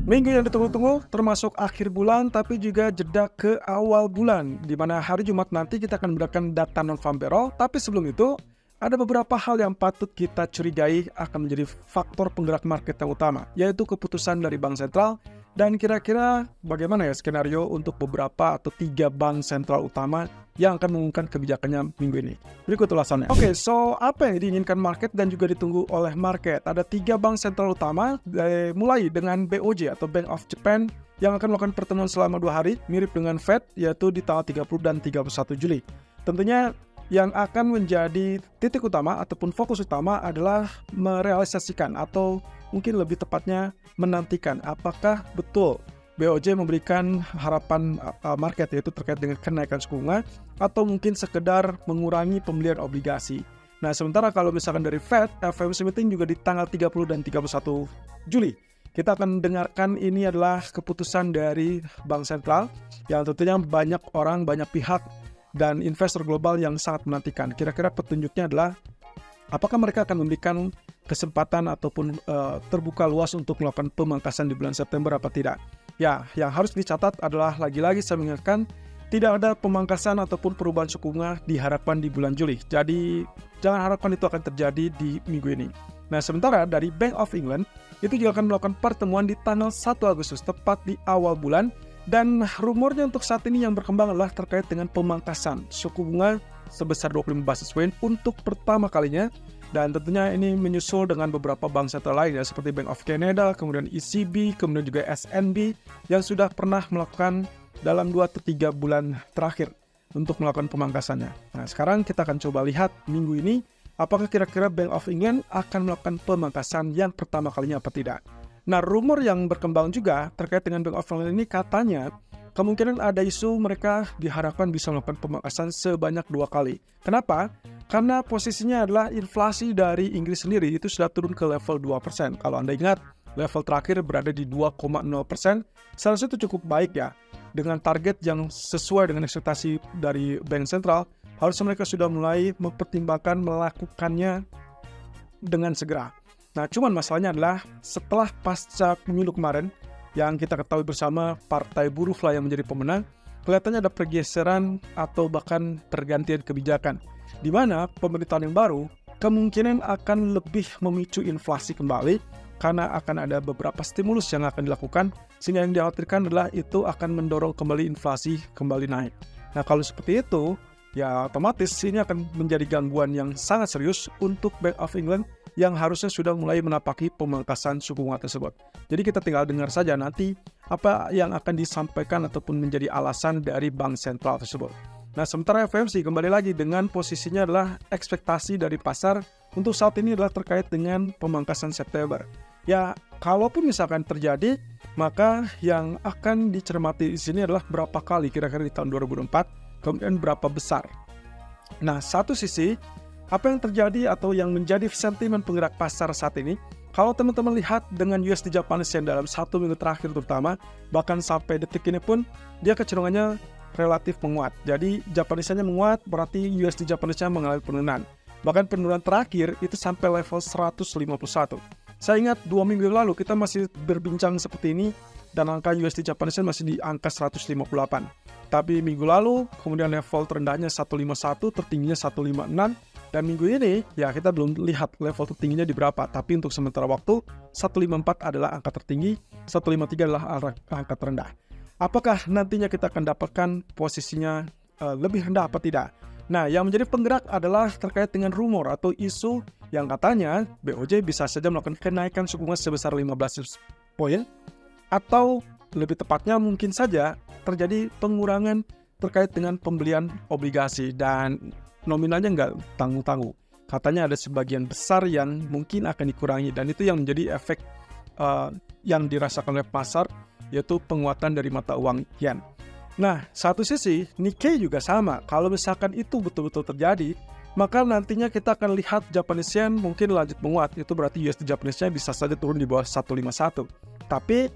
Minggu yang ditunggu-tunggu termasuk akhir bulan tapi juga jeda ke awal bulan, di mana hari Jumat nanti kita akan mendapatkan data non-farm payroll. Tapi sebelum itu ada beberapa hal yang patut kita curigai akan menjadi faktor penggerak market yang utama, yaitu keputusan dari Bank Sentral. Dan kira-kira bagaimana ya skenario untuk beberapa atau 3 bank sentral utama yang akan mengumumkan kebijakannya minggu ini. Berikut ulasannya. Oke, so apa yang diinginkan market dan juga ditunggu oleh market? Ada 3 bank sentral utama, mulai dengan BOJ atau Bank of Japan yang akan melakukan pertemuan selama 2 hari, mirip dengan Fed, yaitu di tanggal 30 dan 31 Juli. Tentunya yang akan menjadi titik utama ataupun fokus utama adalah merealisasikan atau mungkin lebih tepatnya menantikan apakah betul BOJ memberikan harapan market, yaitu terkait dengan kenaikan suku bunga atau mungkin sekedar mengurangi pembelian obligasi. Nah, sementara kalau misalkan dari Fed, FOMC meeting juga di tanggal 30 dan 31 Juli. Kita akan dengarkan ini adalah keputusan dari Bank Sentral yang tentunya banyak orang, banyak pihak dan investor global yang sangat menantikan. Kira-kira petunjuknya adalah apakah mereka akan memberikan kesempatan ataupun terbuka luas untuk melakukan pemangkasan di bulan September apa tidak. Ya, yang harus dicatat adalah lagi-lagi saya mengingatkan tidak ada pemangkasan ataupun perubahan suku bunga diharapkan di bulan Juli. Jadi jangan harapkan itu akan terjadi di minggu ini. Nah, sementara dari Bank of England itu juga akan melakukan pertemuan di tanggal 1 Agustus tepat di awal bulan. Dan rumornya untuk saat ini yang berkembang adalah terkait dengan pemangkasan suku bunga sebesar 25 basis point untuk pertama kalinya. Dan tentunya ini menyusul dengan beberapa bank sentral lainnya seperti Bank of Canada, kemudian ECB, kemudian juga SNB yang sudah pernah melakukan dalam 2-3 bulan terakhir untuk melakukan pemangkasannya. Nah, sekarang kita akan coba lihat minggu ini apakah kira-kira Bank of England akan melakukan pemangkasan yang pertama kalinya apa tidak. Nah, rumor yang berkembang juga terkait dengan Bank of England ini katanya kemungkinan ada isu mereka diharapkan bisa melakukan pemangkasan sebanyak 2 kali. Kenapa? Karena posisinya adalah inflasi dari Inggris sendiri itu sudah turun ke level 2%. Kalau Anda ingat, level terakhir berada di 2,0%. Seharusnya itu cukup baik ya. Dengan target yang sesuai dengan ekspektasi dari Bank Sentral, harusnya mereka sudah mulai mempertimbangkan melakukannya dengan segera. Nah, cuman masalahnya adalah setelah pasca pemilu kemarin, yang kita ketahui bersama Partai Buruh lah yang menjadi pemenang, kelihatannya ada pergeseran atau bahkan pergantian kebijakan, di mana pemerintahan yang baru kemungkinan akan lebih memicu inflasi kembali karena akan ada beberapa stimulus yang akan dilakukan, sehingga yang dikhawatirkan adalah itu akan mendorong kembali inflasi kembali naik. Nah, kalau seperti itu, ya otomatis ini akan menjadi gangguan yang sangat serius untuk Bank of England yang harusnya sudah mulai menapaki pemangkasan suku bunga tersebut. Jadi kita tinggal dengar saja nanti apa yang akan disampaikan ataupun menjadi alasan dari Bank Sentral tersebut. Nah, sementara FOMC kembali lagi dengan posisinya adalah ekspektasi dari pasar untuk saat ini adalah terkait dengan pemangkasan September. Ya, kalaupun misalkan terjadi, maka yang akan dicermati di sini adalah berapa kali kira-kira di tahun 2024, kemudian berapa besar. Nah, satu sisi apa yang terjadi atau yang menjadi sentimen penggerak pasar saat ini, kalau teman-teman lihat dengan USD Japanese Yen dalam 1 minggu terakhir terutama, bahkan sampai detik ini pun, dia kecenderungannya relatif menguat. Jadi Japanese Yen menguat, berarti USD Japanese Yen mengalami penurunan. Bahkan penurunan terakhir itu sampai level 151. Saya ingat 2 minggu lalu kita masih berbincang seperti ini, dan angka USD Japanese Yen masih di angka 158. Tapi minggu lalu, kemudian level terendahnya 151, tertingginya 156, dan minggu ini, ya kita belum lihat level tertingginya di berapa, tapi untuk sementara waktu, 154 adalah angka tertinggi, 153 adalah angka terendah. Apakah nantinya kita akan dapatkan posisinya lebih rendah apa tidak? Nah, yang menjadi penggerak adalah terkait dengan rumor atau isu yang katanya BOJ bisa saja melakukan kenaikan suku bunga sebesar 15 poin, atau lebih tepatnya mungkin saja terjadi pengurangan terkait dengan pembelian obligasi dan nominalnya nggak tanggung-tanggung. Katanya ada sebagian besar yang mungkin akan dikurangi, dan itu yang menjadi efek yang dirasakan oleh pasar, yaitu penguatan dari mata uang yen. Nah, satu sisi Nikkei juga sama. Kalau misalkan itu betul-betul terjadi, maka nantinya kita akan lihat Japanese Yen mungkin lanjut menguat. Itu berarti USD Japanese Yen bisa saja turun di bawah 151. Tapi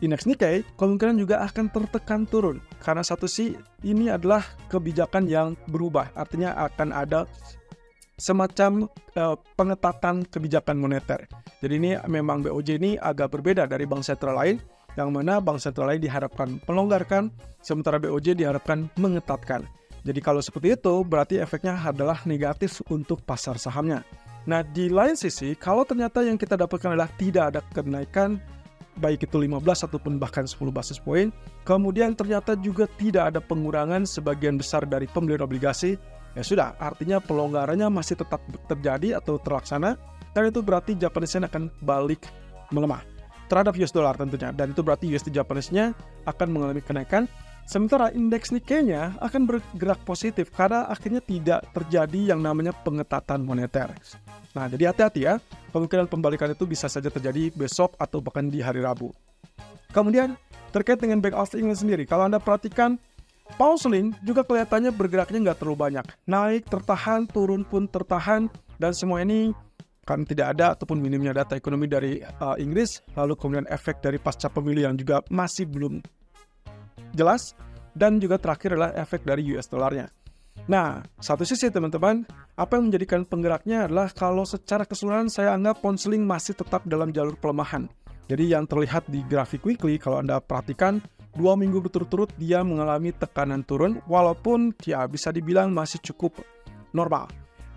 indeks Nikkei kemungkinan juga akan tertekan turun, karena satu sisi ini adalah kebijakan yang berubah, artinya akan ada semacam pengetatan kebijakan moneter. Jadi ini memang BOJ ini agak berbeda dari bank sentral lain, yang mana bank sentral lain diharapkan melonggarkan, sementara BOJ diharapkan mengetatkan. Jadi kalau seperti itu, berarti efeknya adalah negatif untuk pasar sahamnya. Nah, di lain sisi, kalau ternyata yang kita dapatkan adalah tidak ada kenaikan, baik itu 15 ataupun bahkan 10 basis point, kemudian ternyata juga tidak ada pengurangan sebagian besar dari pembelian obligasi, ya sudah, artinya pelonggarannya masih tetap terjadi atau terlaksana, dan itu berarti Japanese yen akan balik melemah terhadap US dollar tentunya, dan itu berarti USD Japanese-nya akan mengalami kenaikan. Sementara indeks Nikkei-nya akan bergerak positif karena akhirnya tidak terjadi yang namanya pengetatan moneter. Nah, jadi hati-hati ya, kemungkinan pembalikan itu bisa saja terjadi besok atau bahkan di hari Rabu. Kemudian, terkait dengan Bank of England sendiri, kalau Anda perhatikan, pound sterling juga kelihatannya bergeraknya nggak terlalu banyak. Naik, tertahan, turun pun tertahan, dan semua ini kan tidak ada ataupun minimnya data ekonomi dari Inggris, lalu kemudian efek dari pasca pemilu yang juga masih belum jelas, dan juga terakhir adalah efek dari US dollarnya. Nah, satu sisi teman-teman, apa yang menjadikan penggeraknya adalah kalau secara keseluruhan saya anggap pound sterling masih tetap dalam jalur pelemahan. Jadi yang terlihat di grafik weekly, kalau Anda perhatikan, 2 minggu berturut-turut dia mengalami tekanan turun, walaupun ya bisa dibilang masih cukup normal.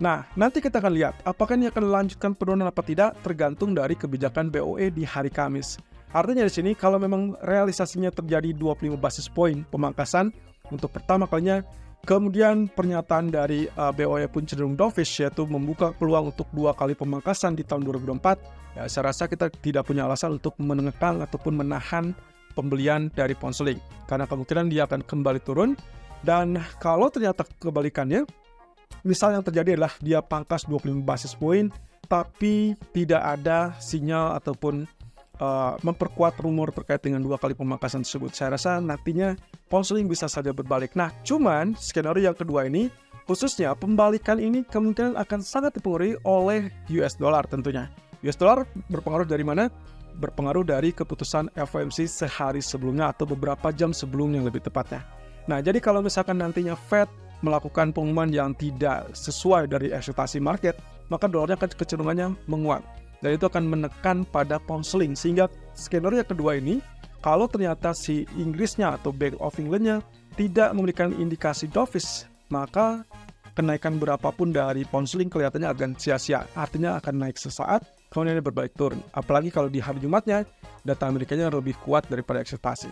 Nah, nanti kita akan lihat apakah ini akan melanjutkan penurunan apa tidak, tergantung dari kebijakan BOE di hari Kamis. Artinya di sini kalau memang realisasinya terjadi 25 basis point pemangkasan untuk pertama kalinya, kemudian pernyataan dari BOE pun cenderung dovish, yaitu membuka peluang untuk 2 kali pemangkasan di tahun 2024, ya saya rasa kita tidak punya alasan untuk menengekang ataupun menahan pembelian dari pound sterling, karena kemungkinan dia akan kembali turun. Dan kalau ternyata kebalikannya, misal yang terjadi adalah dia pangkas 25 basis point, tapi tidak ada sinyal ataupun memperkuat rumor terkait dengan 2 kali pemangkasan tersebut, saya rasa nantinya pound sterling bisa saja berbalik. Nah, cuman skenario yang kedua ini, khususnya pembalikan ini kemungkinan akan sangat dipengaruhi oleh US dollar tentunya. US dollar berpengaruh dari mana? Berpengaruh dari keputusan FOMC sehari sebelumnya atau beberapa jam sebelumnya lebih tepatnya. Nah, jadi kalau misalkan nantinya Fed melakukan pengumuman yang tidak sesuai dari ekspektasi market, maka dolarnya akan kecenderungannya menguat. Dan itu akan menekan pada pound sterling. Sehingga skenario kedua ini, kalau ternyata si Inggrisnya atau Bank of England-nya tidak memberikan indikasi dovish, maka kenaikan berapapun dari pound sterling kelihatannya akan sia-sia. Artinya akan naik sesaat, kemudian berbalik turun. Apalagi kalau di hari Jumatnya, data Amerikanya lebih kuat daripada ekspektasi.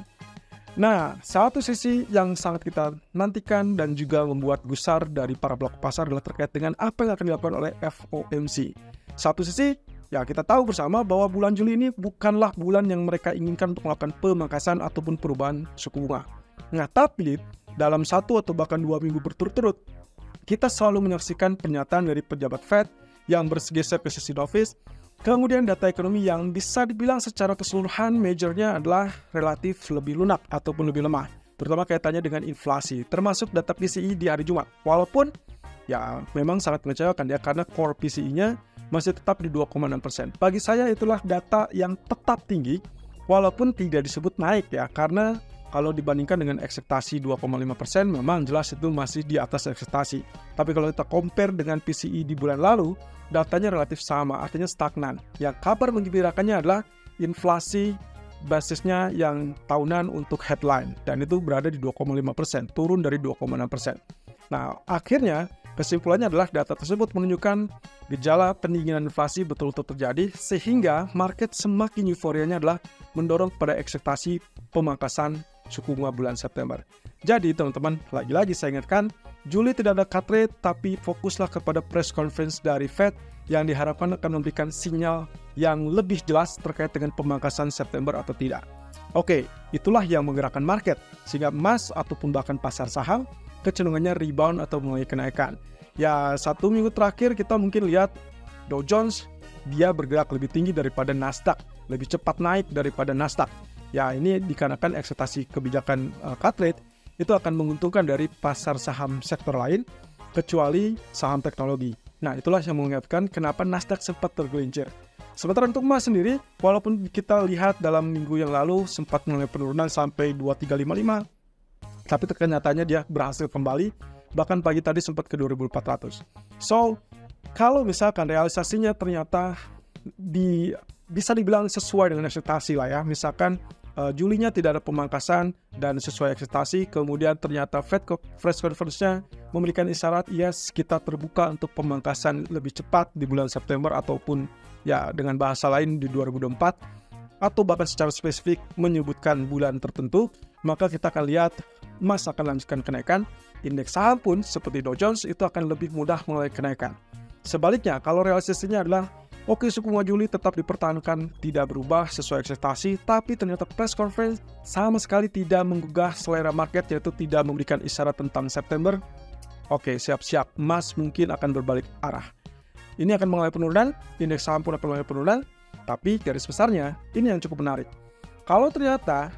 Nah, satu sisi yang sangat kita nantikan dan juga membuat gusar dari para pelaku pasar adalah terkait dengan apa yang akan dilakukan oleh FOMC. Satu sisi, ya kita tahu bersama bahwa bulan Juli ini bukanlah bulan yang mereka inginkan untuk melakukan pemangkasan ataupun perubahan suku bunga. Nah, tapi dalam 1 atau bahkan 2 minggu berturut-turut, kita selalu menyaksikan pernyataan dari pejabat Fed yang bergeser ke sisi dovish. Kemudian data ekonomi yang bisa dibilang secara keseluruhan majornya adalah relatif lebih lunak ataupun lebih lemah, terutama kaitannya dengan inflasi, termasuk data PCE di hari Jumat. Walaupun ya memang sangat mengecewakan ya, karena core PCE-nya masih tetap di 2,6%. Bagi saya itulah data yang tetap tinggi, walaupun tidak disebut naik ya, karena kalau dibandingkan dengan ekspektasi 2,5%, memang jelas itu masih di atas ekspektasi. Tapi kalau kita compare dengan PCE di bulan lalu, datanya relatif sama, artinya stagnan. Yang kabar menggembirakannya adalah inflasi basisnya yang tahunan untuk headline, dan itu berada di 2,5%, turun dari 2,6%. Nah, akhirnya kesimpulannya adalah data tersebut menunjukkan gejala pendinginan inflasi betul-betul terjadi, sehingga market semakin euforianya adalah mendorong pada ekspektasi pemangkasan suku bunga bulan September. Jadi teman-teman, lagi-lagi saya ingatkan, Juli tidak ada cut rate, tapi fokuslah kepada press conference dari Fed yang diharapkan akan memberikan sinyal yang lebih jelas terkait dengan pemangkasan September atau tidak. Oke, itulah yang menggerakkan market, sehingga emas ataupun bahkan pasar saham kecenderungannya rebound atau mulai kenaikan. Ya, 1 minggu terakhir kita mungkin lihat Dow Jones, dia bergerak lebih tinggi daripada Nasdaq, lebih cepat naik daripada Nasdaq. Ya, ini dikarenakan ekspektasi kebijakan cut rate itu akan menguntungkan dari pasar saham sektor lain, kecuali saham teknologi. Nah, itulah yang mengakibatkan kenapa Nasdaq sempat tergelincir. Sementara untuk emas sendiri, walaupun kita lihat dalam minggu yang lalu sempat mengalami penurunan sampai 2355, tapi kenyataannya dia berhasil kembali, bahkan pagi tadi sempat ke 2400. So, kalau misalkan realisasinya ternyata bisa dibilang sesuai dengan ekspektasi lah ya. Misalkan Julinya tidak ada pemangkasan dan sesuai ekspektasi, kemudian ternyata Fed press conference-nya memberikan isyarat yes kita terbuka untuk pemangkasan lebih cepat di bulan September ataupun ya dengan bahasa lain di 2024 atau bahkan secara spesifik menyebutkan bulan tertentu, maka kita akan lihat emas akan lanjutkan kenaikan. Indeks saham pun seperti Dow Jones itu akan lebih mudah mulai kenaikan. Sebaliknya, kalau realisasinya adalah oke, suku bunga Juli tetap dipertahankan tidak berubah sesuai ekspektasi, tapi ternyata press conference sama sekali tidak menggugah selera market, yaitu tidak memberikan isyarat tentang September. Oke, siap-siap, emas mungkin akan berbalik arah. Ini akan mengalami penurunan, indeks saham pun akan mengalami penurunan, tapi garis besarnya ini yang cukup menarik. Kalau ternyata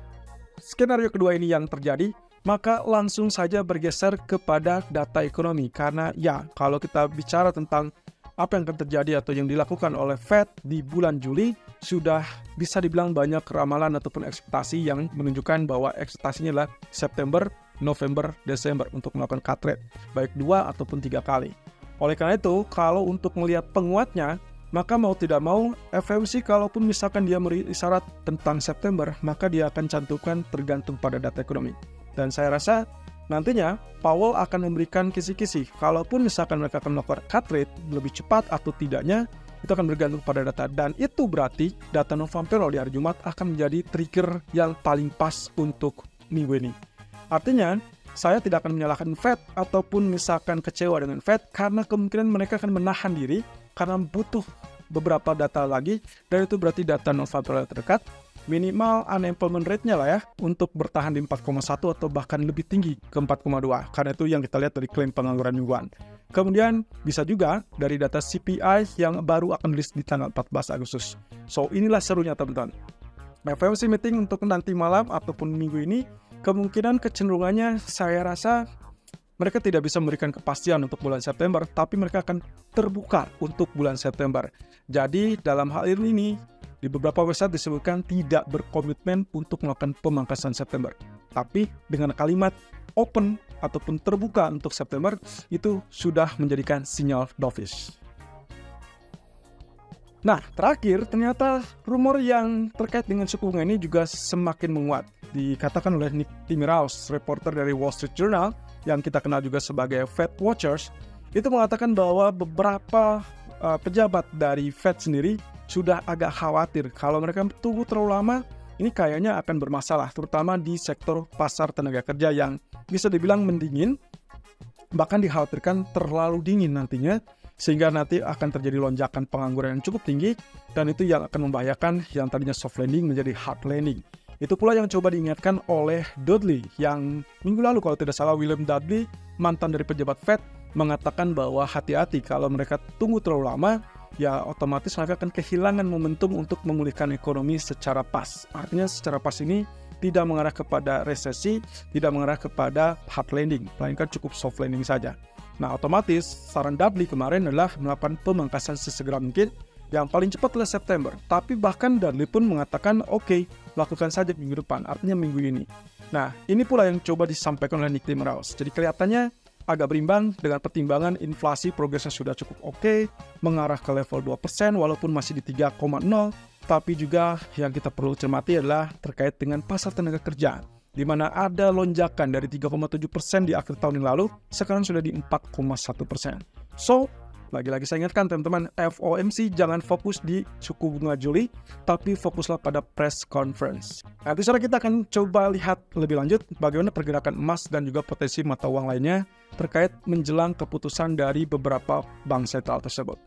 skenario kedua ini yang terjadi, maka langsung saja bergeser kepada data ekonomi. Karena ya, kalau kita bicara tentang apa yang akan terjadi atau yang dilakukan oleh Fed di bulan Juli, sudah bisa dibilang banyak ramalan ataupun ekspektasi yang menunjukkan bahwa ekspektasinya adalah September, November, Desember untuk melakukan cut rate, baik 2 ataupun 3 kali. Oleh karena itu, kalau untuk melihat penguatnya, maka mau tidak mau, FOMC kalaupun misalkan dia memberi isyarat tentang September, maka dia akan cantumkan tergantung pada data ekonomi. Dan saya rasa nantinya Powell akan memberikan kisi-kisi. Kalaupun misalkan mereka akan melakukan cut rate lebih cepat atau tidaknya, itu akan bergantung pada data. Dan itu berarti data non-farm payroll di hari Jumat akan menjadi trigger yang paling pas untuk minggu ini. Artinya, saya tidak akan menyalahkan Fed ataupun misalkan kecewa dengan Fed, karena kemungkinan mereka akan menahan diri karena butuh beberapa data lagi, dan itu berarti data non-farm payroll terdekat. Minimal unemployment rate-nya lah ya, untuk bertahan di 4,1 atau bahkan lebih tinggi ke 4,2. Karena itu yang kita lihat dari klaim pengangguran mingguan. Kemudian bisa juga dari data CPI yang baru akan rilis di tanggal 14 Agustus. So inilah serunya teman-teman. FOMC meeting untuk nanti malam ataupun minggu ini, kemungkinan kecenderungannya saya rasa mereka tidak bisa memberikan kepastian untuk bulan September, tapi mereka akan terbuka untuk bulan September. Jadi dalam hal ini, di beberapa website disebutkan tidak berkomitmen untuk melakukan pemangkasan September. Tapi dengan kalimat open ataupun terbuka untuk September, itu sudah menjadikan sinyal dovish. Nah, terakhir ternyata rumor yang terkait dengan suku bunga ini juga semakin menguat. Dikatakan oleh Nick Timiraos, reporter dari Wall Street Journal, yang kita kenal juga sebagai Fed Watchers, itu mengatakan bahwa beberapa pejabat dari Fed sendiri sudah agak khawatir kalau mereka tunggu terlalu lama, ini kayaknya akan bermasalah, terutama di sektor pasar tenaga kerja yang bisa dibilang mendingin, bahkan dikhawatirkan terlalu dingin nantinya, sehingga nanti akan terjadi lonjakan pengangguran yang cukup tinggi, dan itu yang akan membahayakan yang tadinya soft landing menjadi hard landing. Itu pula yang coba diingatkan oleh Dudley, yang minggu lalu kalau tidak salah William Dudley, mantan dari pejabat Fed, mengatakan bahwa hati-hati kalau mereka tunggu terlalu lama, ya otomatis mereka akan kehilangan momentum untuk memulihkan ekonomi secara pas. Artinya secara pas ini tidak mengarah kepada resesi, tidak mengarah kepada hard landing, melainkan cukup soft landing saja. Nah, otomatis saran Dudley kemarin adalah melakukan pemangkasan sesegera mungkin, yang paling cepat adalah September. Tapi bahkan Dudley pun mengatakan oke, lakukan saja minggu depan, artinya minggu ini. Nah, ini pula yang coba disampaikan oleh Nick Timiraos. Jadi kelihatannya agak berimbang dengan pertimbangan inflasi progresnya sudah cukup oke, mengarah ke level 2% walaupun masih di 3,0, tapi juga yang kita perlu cermati adalah terkait dengan pasar tenaga kerja, di mana ada lonjakan dari 3,7% di akhir tahun yang lalu, sekarang sudah di 4,1%. So, lagi-lagi saya ingatkan teman-teman, FOMC jangan fokus di suku bunga Juli, tapi fokuslah pada press conference. Nanti sore kita akan coba lihat lebih lanjut bagaimana pergerakan emas dan juga potensi mata uang lainnya terkait menjelang keputusan dari beberapa bank sentral tersebut.